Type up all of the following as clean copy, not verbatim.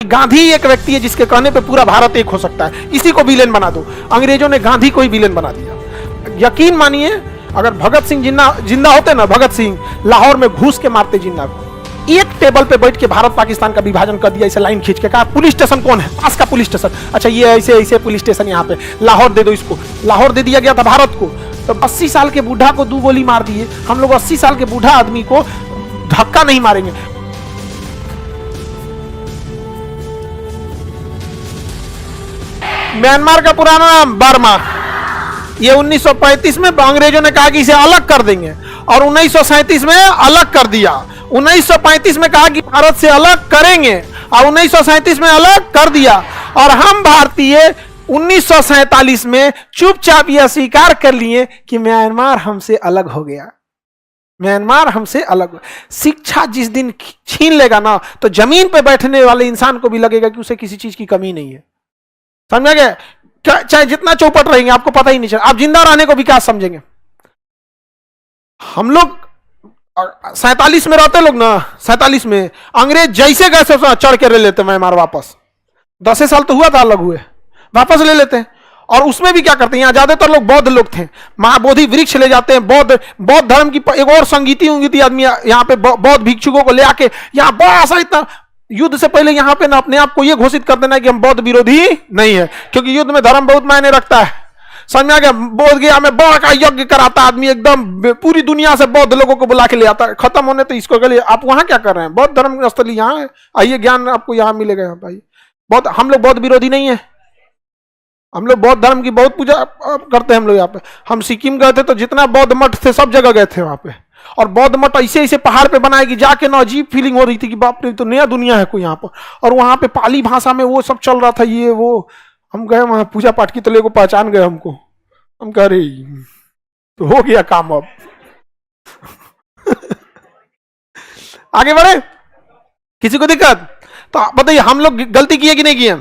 गांधी एक व्यक्ति है जिसके कहने पे पूरा भारत एक हो सकता है, इसी को विलेन बना दो। अंग्रेजों ने गांधी को ही विलेन बना दिया। यकीन मानिए, अगर भगत सिंह जिंदा होते ना, भगत सिंह लाहौर में घुस के मारते जिन्ना को। एक टेबल पे बैठ के भारत पाकिस्तान का विभाजन कर दिया, इसे लाइन खींच के कहा पुलिस स्टेशन कौन है, पास का पुलिस स्टेशन, अच्छा ये ऐसे ऐसे पुलिस स्टेशन यहाँ पे, लाहौर दे दो इसको। लाहौर दे दिया गया था भारत को। तो 80 साल के बूढ़ा को 2 गोली मार दिए। हम लोग 80 साल के बूढ़ा आदमी को धक्का नहीं मारेंगे। म्यांमार का पुराना नाम बर्मा, ये 1935 में अंग्रेजों ने कहा कि इसे अलग कर देंगे और 1937 में अलग कर दिया। 1935 में कहा कि भारत से अलग करेंगे और 1937 में अलग कर दिया। और हम भारतीय 1947 में चुपचाप यह स्वीकार कर लिए कि म्यांमार हमसे अलग हो गया। म्यांमार हमसे अलग। शिक्षा जिस दिन छीन लेगा ना, तो जमीन पे बैठने वाले इंसान को भी लगेगा कि उसे किसी चीज की कमी नहीं है। समझ गए? चाहे जितना चौपट रहेंगे आपको पता ही नहीं चलेगा, आप जिंदा रहने को विकास समझेंगे। हम लोग 47 में रहते लोग ना, 47 में अंग्रेज जैसे गए चढ़ के ले लेते म्यांमार वापस। 10 साल तो हुआ था अलग हुए, वापस ले लेते हैं। और उसमें भी क्या करते हैं, यहाँ ज्यादातर लोग बौद्ध लोग थे, महाबोधि वृक्ष ले जाते हैं। बौद्ध धर्म की एक और संगीती आदमी यहाँ पे बौद्ध भिक्षुकों को ले आके यहाँ बड़ा सा, इतना युद्ध से पहले यहाँ पे ना अपने आप को ये घोषित कर देना कि हम बौद्ध विरोधी नहीं है, क्योंकि युद्ध में धर्म बहुत मायने रखता है। समझ में आ गया? बोध गया में बड़ा का यज्ञ कराता आदमी, एकदम पूरी दुनिया से बौद्ध लोगों को बुला के ले आता है। खत्म होने तो इसको गले, आप वहां क्या कर रहे हैं? बौद्ध धर्म स्थली यहाँ है, आइए ज्ञान आपको यहाँ मिलेगा। यहाँ भाई बहुत, हम लोग बौद्ध विरोधी नहीं है, हम लोग बौद्ध धर्म की बहुत पूजा करते हैं। हम लोग यहाँ पे, हम सिक्किम गए थे तो जितना बौद्ध मठ थे सब जगह गए थे वहां पे। और बौद्ध मठ ऐसे ऐसे पहाड़ पे बनाए कि जाके ना अजीब फीलिंग हो रही थी कि बाप रे, तो नया दुनिया है कोई यहाँ पर। और वहां पे पाली भाषा में वो सब चल रहा था, ये वो। हम गए वहां पूजा पाठ की, तो लोगों को पहचान गए हमको। हम कह रहे तो हो गया काम अब। आगे बढ़े, किसी को दिक्कत? तो बताइए हम लोग गलती किए कि नहीं किए?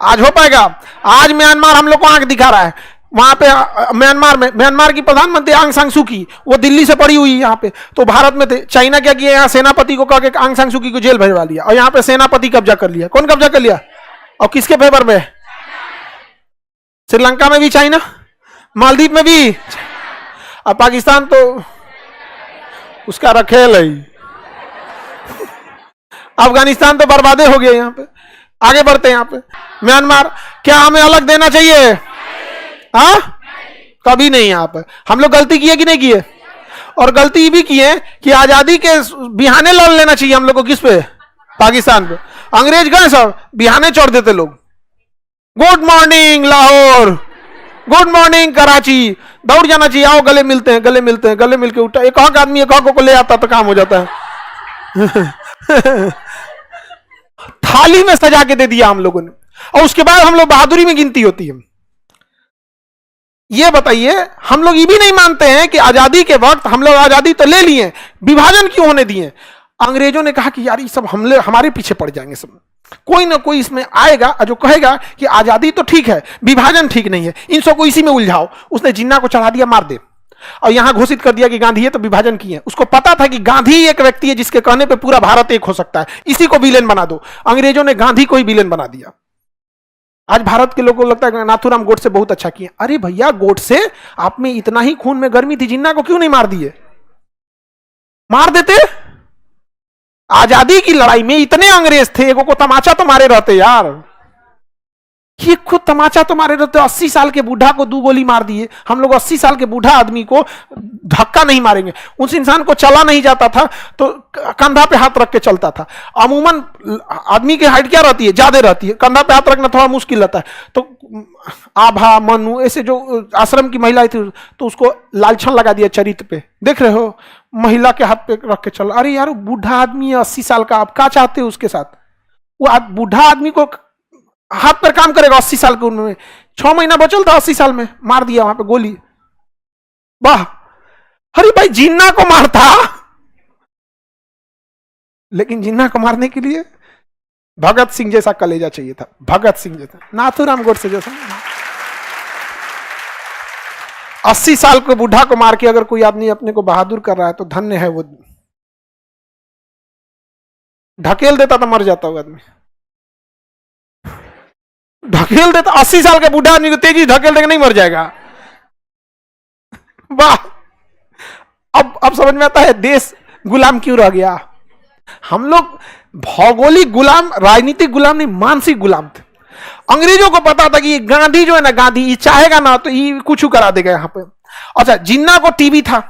आज हो पाएगा? आज म्यांमार हम लोग को आंख दिखा रहा है। वहां पे म्यांमार की प्रधानमंत्री आंग सांग सू की, वो दिल्ली से पड़ी हुई यहाँ पे, तो भारत में थे। चाइना क्या किया, यहाँ सेनापति को कह के आंग सांग सू की को जेल भेजवा लिया और यहाँ पे सेनापति कब्जा कर लिया। कौन कब्जा कर लिया और किसके फेवर में? श्रीलंका में भी चाइना, मालदीव में भी, और पाकिस्तान तो उसका रखेल है। अफगानिस्तान तो बर्बादे हो गए। यहाँ पे आगे बढ़ते हैं। यहाँ पे म्यांमार, क्या हमें अलग देना चाहिए? हाँ, कभी नहीं। यहाँ पे हम लोग गलती किए कि नहीं किए? और गलती भी किए कि आजादी के बिहाने लड़ लेना चाहिए हम लोग को। किस पे? पाकिस्तान पे। अंग्रेज गए सब बिहाने छोड़ देते लोग। Good morning Lahore, good morning Karachi, दौड़ जाना चाहिए, आओ गले मिलते हैं, गले मिलते हैं। गले मिलके उठा, एक हक आदमी एक हक को ले आता तो काम हो जाता है। थाली में सजा के दे दिया हम लोगों ने, और उसके बाद हम लोग बहादुरी में गिनती होती है। ये बताइए, हम लोग ये भी नहीं मानते हैं कि आजादी के वक्त हम लोग आजादी तो ले लिए, विभाजन क्यों होने दिए? अंग्रेजों ने कहा कि यार ये सब हमले हमारे पीछे पड़ जाएंगे सब, कोई ना कोई इसमें आएगा जो कहेगा कि आजादी तो ठीक है, विभाजन ठीक नहीं है, इन सबको इसी में उलझाओ। उसने जिन्ना को चढ़ा दिया, मार दे, और यहां घोषित कर दिया कि गांधी है तो विभाजन किए। उसको पता था कि गांधी एक व्यक्ति है जिसके कहने पे पूरा भारत एक हो सकता है, इसी को विलेन बना दो। अंग्रेजों ने गांधी को ही विलेन बना दिया। आज भारत के लोगों को लगता है कि नाथूराम गोडसे बहुत अच्छा किए। अरे भैया, गोडसे आप में इतना ही खून में गर्मी थी, जिन्ना को क्यों नहीं मार दिए? मार देते। आजादी की लड़ाई में इतने अंग्रेज थे, एगो को तमाचा तो मारे रहते यार। ये खुद तमाचा तो मारे रहते। 80 साल के बूढ़ा को 2 गोली मार दिए। हम लोग 80 साल के बूढ़ा आदमी को धक्का नहीं मारेंगे। उस इंसान को चला नहीं जाता था तो कंधा पे हाथ रख के चलता था। अमूमन आदमी की हाइट क्या रहती है? ज्यादा रहती है, कंधा पे हाथ रखना थोड़ा मुश्किल रहता है। तो आभा, मनु, ऐसे जो आश्रम की महिला थी, तो उसको लालछन लगा दिया चरित्र पे। देख रहे हो, महिला के हाथ पे रख के चल। अरे यार, बूढ़ा आदमी है 80 साल का, आप क्या चाहते हो उसके साथ? वो बूढ़ा आदमी को हाथ पर काम करेगा 80 साल के उम्र में। 6 महीना बचल था 80 साल में, मार दिया वहां पे गोली। वाह! अरे भाई, जिन्ना को मारता, लेकिन जिन्ना को मारने के लिए भगत सिंह जैसा कलेजा चाहिए था। भगत सिंह जैसा, नाथूराम गोडसे जैसा। 80 साल के बूढ़ा को मार के अगर कोई आदमी अपने को बहादुर कर रहा है तो धन्य है वो। ढकेल देता तो मर जाता वो आदमी। ढकेल देता, 80 साल के बूढ़ा आदमी को तेजी ढकेल देगा, नहीं मर जाएगा। वाह, अब समझ में आता है देश गुलाम क्यों रह गया। हम लोग भौगोलिक गुलाम, राजनीतिक गुलाम नहीं, मानसिक गुलाम थे। अंग्रेजों को पता था कि ये गांधी जो है ना, गांधी ये चाहेगा ना तो ये कुछ करा देगा यहां पे। अच्छा, जिन्ना को टीबी था,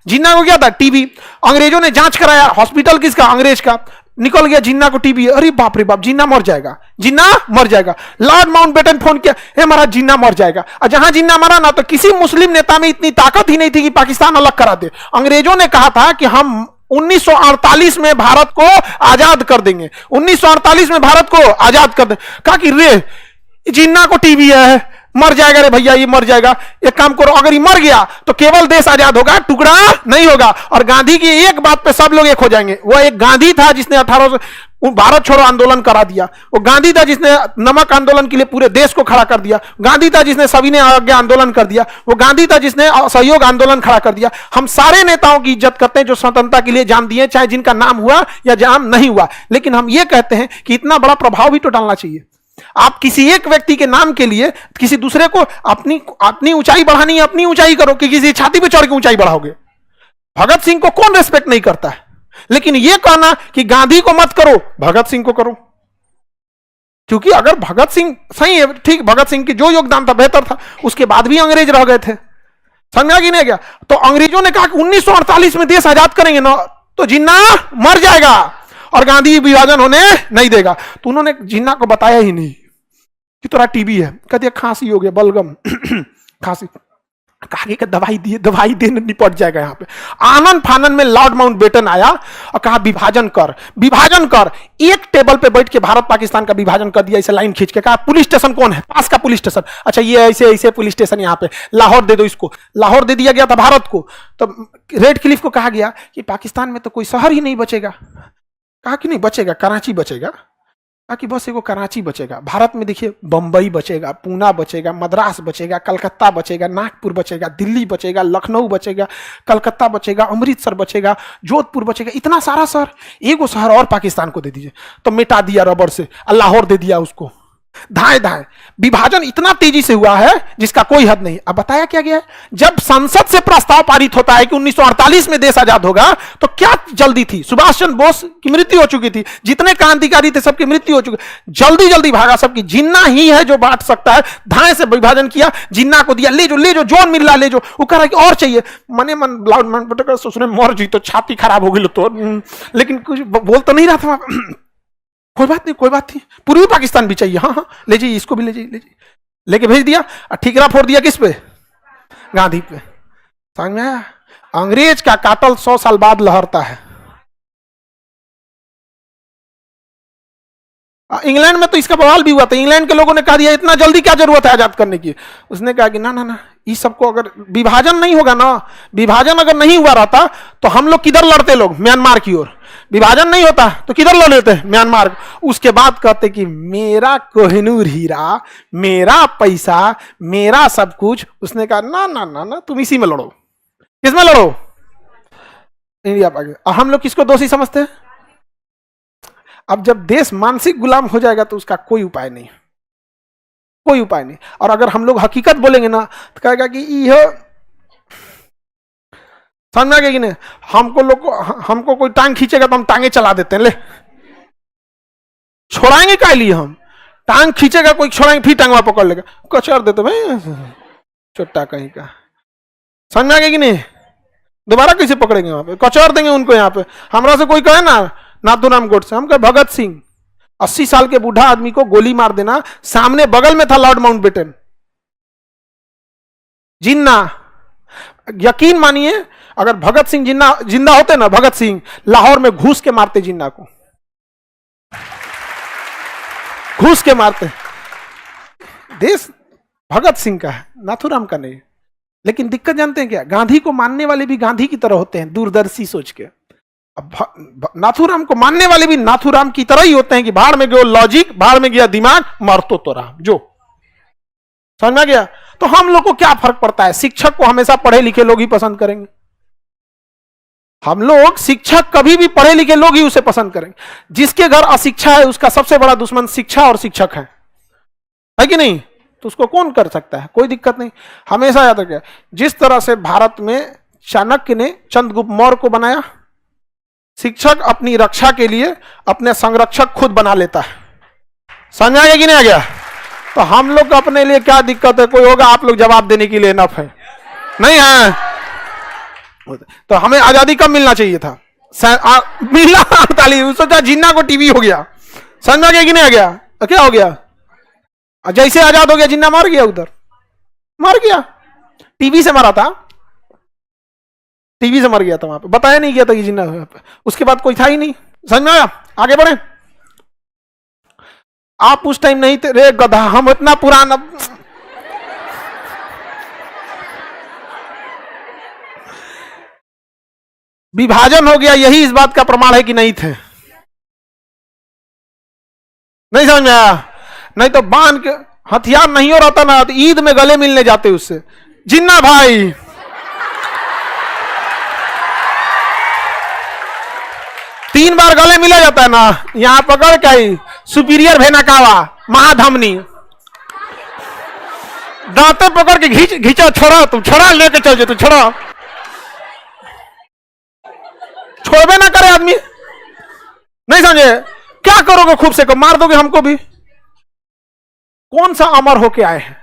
जिन्ना को क्या था, टीबी। अंग्रेजों ने जांच कराया, हॉस्पिटल किसका, अंग्रेज का, निकल गया जिन्ना को टीबी। अरे बाप रे बाप, जिन्ना मर जाएगा, जिन्ना मर जाएगा। लॉर्ड माउंटबेटन फोन किया, हे महाराज जिन्ना मर जाएगा। और जहां जिन्ना मरा ना, तो किसी मुस्लिम नेता में इतनी ताकत ही नहीं थी कि पाकिस्तान अलग करा दे। अंग्रेजों ने कहा था कि हम 1948 में भारत को आजाद कर देंगे, 1948 में भारत को आजाद कर देंगे। कहा कि रे जिन्ना को टीबी है, मर जाएगा रे भैया, ये मर जाएगा। एक काम करो, अगर ये मर गया तो केवल देश आजाद होगा, टुकड़ा नहीं होगा। और गांधी की एक बात पे सब लोग एक हो जाएंगे। वो एक गांधी था जिसने 1800 भारत छोड़ो आंदोलन करा दिया। वो गांधी था जिसने नमक आंदोलन के लिए पूरे देश को खड़ा कर दिया। गांधी था जिसने सविनय अवज्ञा आंदोलन कर दिया। वो गांधी था जिसने असहयोग आंदोलन खड़ा कर दिया। हम सारे नेताओं की इज्जत करते हैं जो स्वतंत्रता के लिए जान दिए, चाहे जिनका नाम हुआ या जान नहीं हुआ। लेकिन हम ये कहते हैं कि इतना बड़ा प्रभाव भी तो डालना चाहिए। आप किसी एक व्यक्ति के नाम के लिए किसी दूसरे को अपनी ऊंचाई बढ़ानी है, अपनी ऊंचाई करो, कि किसी छाती पे चढ़ के ऊंचाई बढ़ाओगे। भगत सिंह को कौन रेस्पेक्ट नहीं करता है, लेकिन यह कहना कि गांधी को मत करो, भगत सिंह को करो। क्योंकि अगर भगत सिंह सही है, ठीक, भगत सिंह की जो योगदान था बेहतर था, उसके बाद भी अंग्रेज रह गए थे, समझा कि नहीं गया। तो अंग्रेजों ने कहा कि 1948 में देश आजाद करेंगे ना, तो जिन्ना मर जाएगा और गांधी विभाजन होने नहीं देगा। तो उन्होंने जिन्ना को बताया ही नहीं कि तोरा टीबी है। कह दिया खांसी हो गया, बलगम खांसी, कहा कि दवाई दिए, दवाई देने निपट जाएगा। यहाँ पे आनंद फानन में लॉर्ड माउंटबेटन आया और कहा विभाजन कर, विभाजन कर। एक टेबल पे बैठ के भारत पाकिस्तान का विभाजन कर दिया, इसे लाइन खींच के। कहा पुलिस स्टेशन कौन है, पास का पुलिस स्टेशन, अच्छा ये ऐसे ऐसे पुलिस स्टेशन यहाँ पे, लाहौर दे दो इसको। लाहौर दे दिया गया था भारत को। तो रेड क्लिफ को कहा गया कि पाकिस्तान में तो कोई शहर ही नहीं बचेगा। कहा कि नहीं बचेगा, कराची बचेगा। कहा कि बस एगो कराची बचेगा। भारत में देखिए बंबई बचेगा, पूना बचेगा, मद्रास बचेगा, कलकत्ता बचेगा, नागपुर बचेगा, दिल्ली बचेगा, लखनऊ बचेगा, कलकत्ता बचेगा, अमृतसर बचेगा, जोधपुर बचेगा। इतना सारा शहर, एगो शहर और पाकिस्तान को दे दीजिए। तो मिटा दिया रबर से, लाहौर दे दिया उसको। धाए धाए विभाजन इतना तेजी से हुआ है जिसका कोई हद नहीं। अब बताया क्या गया है, जब संसद से प्रस्ताव पारित होता है कि 1948 में देश आजाद होगा, तो क्या जल्दी थी। सुभाष चंद्र बोस की मृत्यु हो चुकी थी, जितने क्रांतिकारी थे सबकी मृत्यु हो चुकी, जल्दी जल्दी भागा सबकी। जिन्ना ही है जो बांट सकता है, धाए से विभाजन किया, जिन्ना को दिया, ले जो ले जो, जोन मिल रहा ले जो। वो कह रहा कि और चाहिए, मने मन सोचने मर जी तो छाती खराब हो गई तो, लेकिन कुछ बोल तो नहीं रहा था। कोई बात नहीं, कोई बात नहीं, पूर्वी पाकिस्तान भी चाहिए, हाँ हाँ ले जाइए, इसको भी ले जाइए, ले जाइए, लेके भेज दिया। ठीकरा फोड़ दिया किस पे, गांधी पे। समझ में आया, अंग्रेज का काटल 100 साल बाद लहरता है। इंग्लैंड में तो इसका बवाल भी हुआ था। इंग्लैंड के लोगों ने कहा दिया इतना जल्दी क्या जरूरत है आजाद करने की। उसने कहा कि ना ना ना, इस सबको अगर विभाजन नहीं होगा ना, विभाजन अगर नहीं हुआ रहता तो हम लोग किधर लड़ते, लोग म्यांमार की ओर। विभाजन नहीं होता तो किधर लड़ लेते, म्यांमार। उसके बाद कहते कि मेरा कोहिनूर हीरा, मेरा पैसा, मेरा सब कुछ। उसने कहा ना ना ना ना, तुम इसी में लड़ो। किसमें लड़ो, इंडिया पाकिस्तान। हम लोग किसको दोषी समझते हैं। अब जब देश मानसिक गुलाम हो जाएगा तो उसका कोई उपाय नहीं, कोई उपाय नहीं। और अगर हम लोग हकीकत बोलेंगे ना तो कहेगा कि यह समझ गया कि नहीं, हमको कोई टांग खींचेगा तो हम टांगे चला देते हैं। ले छोड़ाएंगे क्या लिए, हम टांग खींचेगा कोई, छोड़ाएंगे फिर टांगवा पकड़ लेगा, कचर देते भाई चोट्टा कहीं का। समझ गया कि नहीं, दोबारा कैसे पकड़ेंगे, वहां पे कचर देंगे उनको। यहाँ पे हमरा से कोई कहे ना नाथूराम गोडसे, हम कहे भगत सिंह, 80 साल के बूढ़ा आदमी को गोली मार देना। सामने बगल में था लॉर्ड माउंटबेटन, जिन्ना। यकीन मानिए अगर भगत सिंह जिंदा होते ना, भगत सिंह लाहौर में घूस के मारते जिन्ना को, घूस के मारते। देश भगत सिंह का है, नाथूराम का नहीं। लेकिन दिक्कत जानते हैं क्या, गांधी को मानने वाले भी गांधी की तरह होते हैं, दूरदर्शी सोच के। अब नाथूराम को मानने वाले भी नाथूराम की तरह ही होते हैं कि बाहर में गया लॉजिक, बाहर में गया दिमाग, मरतो तो रहा जो। समझ में गया। तो हम लोग को क्या फर्क पड़ता है, शिक्षक को हमेशा पढ़े लिखे लोग ही पसंद करेंगे। हम लोग शिक्षक कभी भी पढ़े लिखे लोग ही उसे पसंद करेंगे। जिसके घर अशिक्षा है उसका सबसे बड़ा दुश्मन शिक्षा और शिक्षक है। है कि नहीं? तो उसको कौन कर सकता है? कोई दिक्कत नहीं। हमेशा याद रखिए, जिस तरह से भारत में चाणक्य ने चंद्रगुप्त मौर्य को बनाया, शिक्षक अपनी रक्षा के लिए अपने संरक्षक खुद बना लेता है। समझ आ गया कि नहीं आ गया? तो हम लोग को अपने लिए क्या दिक्कत है? कोई होगा आप लोग जवाब देने के लिए इनफ है? नहीं है? तो हमें आजादी कब मिलना चाहिए था? मिला 48। सोचा जिन्ना को टीवी हो गया। समझ आ गया कि नहीं आ गया? तो क्या हो गया? जैसे आजाद हो गया जिन्ना मर गया, उधर मर गया, टीवी से मरा था, टीवी से मर गया था, वहां पे बताया नहीं गया था कि जिन्ना हुआ। उसके बाद कोई था ही नहीं। समझ में आया? आगे बढ़े। आप उस टाइम नहीं थे रे गधा, हम इतना पुराना। विभाजन हो गया, यही इस बात का प्रमाण है कि नहीं थे। नहीं समझ में आया? नहीं तो बांध के हथियार नहीं हो रहता ना, तो ईद में गले मिलने जाते उससे। जिन्ना भाई, तीन बार गले मिला जाता है ना, यहां पकड़ के आई सुपीरियर भेनाकावा महाधमनी, दांते पकड़ के घींचो, छोड़ा तुम, छोड़ा लेके चल जो, तू छोड़ा, छोड़बे ना करे आदमी। नहीं समझे? क्या करोगे? खूब से को मार दोगे हमको भी। कौन सा अमर होके आए हैं?